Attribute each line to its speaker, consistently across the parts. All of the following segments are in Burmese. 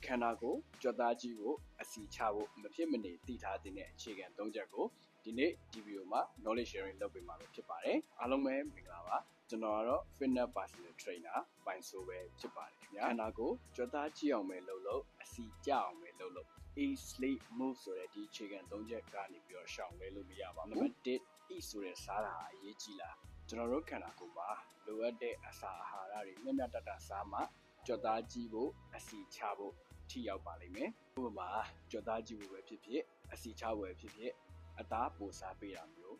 Speaker 1: ခန္ဓာကိုယ်ကြွက်သားကြီးကိုအစီချဖို့မဖြစ်မနေတည်ထားတဲ့အခြေခံ၃ချက်ကိုဒီနေ့ဒီဗီဒီယိုမှာ knowledge sharing လုပ်ပေးမှာဖြစ်ပါတယ်အားလုံးပဲမင်္ဂလာပါကျွန်တော်ကတော့ fitness personal trainer ပိုင်ဆိုပဲဖြစ်ပါတယ်ခင်ဗျာခန္ဓာကိုယ်ကြွက်သားကြီးအောင်ပဲလုပ်အစီကျအောင်ပဲလုပ်eat sleep move ဆိုတဲ့ဒီအခြေခံ၃ချက်ကနေပြီးတော့ရှောင်လဲလို့မရပါဘူးနံပါတ်1 eat ဆိုတဲ့စားတာအရေးကြီးလားကျွန်တော်တို့ခန္ဓာကိုယ်မှာလိုအပ်တဲ့အစာအာဟာရတွေမျှမျှတတစားမှကြွက်သားကြီးကိုအစီချဖို့ထိရောက်ပါလိမ့်မယ်ဥပမာကြွက်သားကြီးကိုပဲဖြစ်ဖြစ်အစီချဖို့ပဲဖြစ်ဖြစ်အသားပိုစားပေးတာမျိုး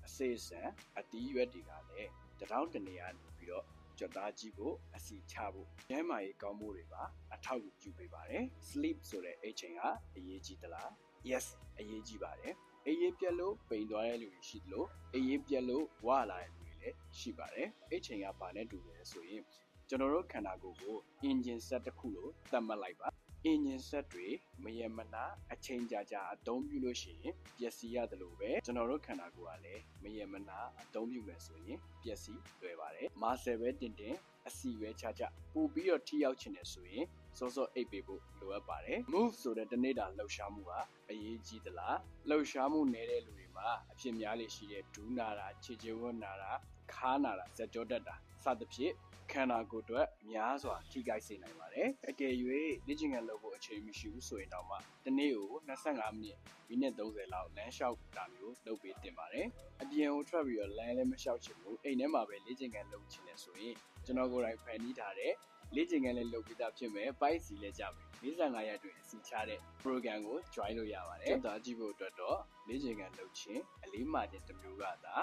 Speaker 1: အစေးစံအတီးရွက်တွေကလည်းတထောင်တနေရာနေပြီးတော့ကြွက်သားကြီးကိုအစီချဖို့ကျန်းမာရေးကောင်းမှုတွေပါအထောက်အကူပြုပေးပါတယ် sleep ဆိုတဲ့အချိန်ကအရေးကြီးသလား yes အရေးကြီးပါတယ်အေးရေးပြက်လို့ပိန်သွားတဲ့လူတွေရှိသလိုအေးရေးပြက်လို့ဝလာတဲ့လူတွေလည်းရှိပါတယ်အဲ့ချိန်ကဘာနဲ့တူလဲဆိုရင်ကျွန်တော်တို့ခန္ဓာကိုယ်ကို engine set တစ်ခုလို့သတ်မှတ်လိုက်ပါ engine set တွေမယမနာအချိန်ကြာအသုံးပြုလို့ရှိရင်ပျက်စီးရတယ်လို့ပဲကျွန်တော်တို့ခန္ဓာကိုယ်ကလည်းမယမနာအသုံးပြုမယ်ဆိုရင်ပျက်စီးလွယ်ပါတယ် muscle ပဲတင်အစီပဲချပို့ပြီးတော့ထိရောက်ချင်တယ်ဆိုရင်စောအိပ်ပေးဖို့လိုအပ်ပါတယ် move ဆိုတဲ့တနေ့တာလှုပ်ရှားမှုကအရေးကြီးသလားလှုပ်ရှားမှုနည်းတဲ့လူတွေမှာအဖြစ်များလေရှိတဲ့ဒူးနာတာခြေချေဝတ်နာတာခါးနာတာဇက်ကြောတက်တာစသဖြင့်ခန္ဓာကိုယ်အတွက်များစွာထိခိုက်စေနိုင်ပါတယ်အကယ်၍လေ့ကျင့်ခန်းလုပ်ဖို့အချိန်မရှိဘူးဆိုရင်တော့မှတနေ့ကို25မိနစ်30လောက်လမ်းလျှောက်တာမျိုးလုပ်ပေးတင်ပါတယ်အပြင်ကိုထွက်ပြီးတော့လမ်းလည်းမလျှောက်ချင်ဘူးအိမ်ထဲမှာပဲလေ့ကျင့်ခန်းလုပ်ချင်တယ်ဆိုရင်ကျွန်တော်ကိုယ်တိုင်ဖန်တီးထားတဲ့လေ့ကျင့်ခန်းလေးလုပ်ပြီးသားဖြစ်မယ်ပိုက်စီလည်းကြမယ်45ရက်အတွင်းအစီချတဲ့ program ကို join လုပ်ရပါတယ်ကြွက်သားကြီးဖို့အတွက်တော့လေ့ကျင့်ခန်းလုပ်ခြင်းအလေးမှာခြင်းတစ်မျိုးကသာ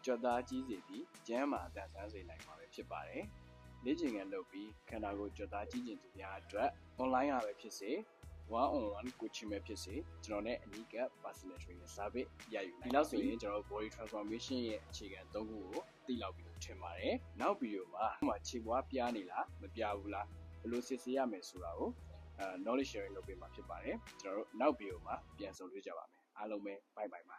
Speaker 1: ကြွက်သားကြီးစီပြီးကျန်းမာအသက်ဆန်းစေနိုင်မှာပဲဖြစ်ပါတယ်လေ့ကျင့်ခန်းလုပ်ပြီးခန္ဓာကိုယ်ကြွက်သားကြီးခြင်းသူများအတွက် online ရပဲဖြစ်စေone on one coaching ပဲဖြစ်စေကျွန်တော်နဲ့အနီးကပ် personal training service ရယူနိုင်ဒီလောက်ဆိုရင်ကျွန်တော် body transformation ရဲ့အခြေခံ၃ခုကိုသိလောက်ပြီးထင်ပါတယ်နောက်ဗီဒီယိုမှာခြေပွားပြားနေလားမပြားဘူးလားဘယ်လိုစစ်ဆေးရမယ်ဆိုတာကိုknowledge sharing လုပ်ပေးမှာဖြစ်ပါတယ်ကျွန်တော်တို့နောက်ဗီဒီယိုမှာပြန်ဆုံတွေ့ကြပါမယ်အားလုံးပဲ bye bye ပါ